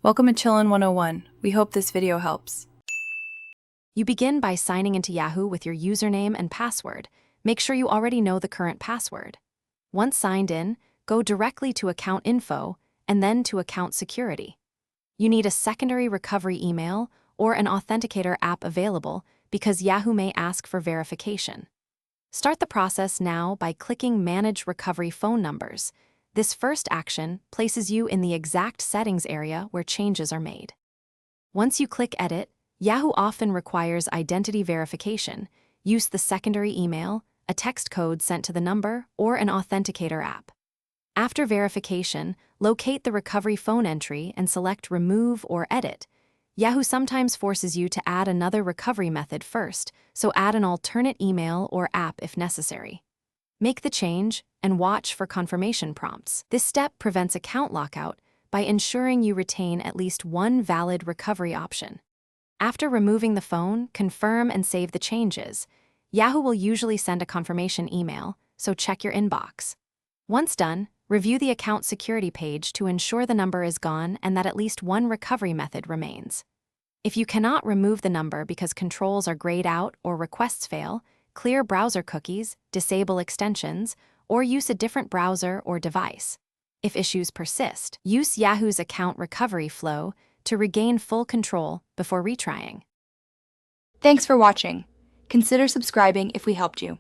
Welcome to Chillin' 101. We hope this video helps. You begin by signing into Yahoo with your username and password. Make sure you already know the current password. Once signed in, go directly to Account Info and then to Account Security. You need a secondary recovery email or an authenticator app available because Yahoo may ask for verification. Start the process now by clicking Manage Recovery Phone Numbers. This first action places you in the exact settings area where changes are made. Once you click Edit, Yahoo often requires identity verification. Use the secondary email, a text code sent to the number, or an authenticator app. After verification, locate the recovery phone entry and select Remove or Edit. Yahoo sometimes forces you to add another recovery method first, so add an alternate email or app if necessary. Make the change and watch for confirmation prompts. This step prevents account lockout by ensuring you retain at least one valid recovery option. After removing the phone, confirm and save the changes. Yahoo will usually send a confirmation email, so check your inbox. Once done, review the account security page to ensure the number is gone and that at least one recovery method remains. If you cannot remove the number because controls are grayed out or requests fail, clear browser cookies, disable extensions, or use a different browser or device. If issues persist, use Yahoo's account recovery flow to regain full control before retrying. Thanks for watching. Consider subscribing if we helped you.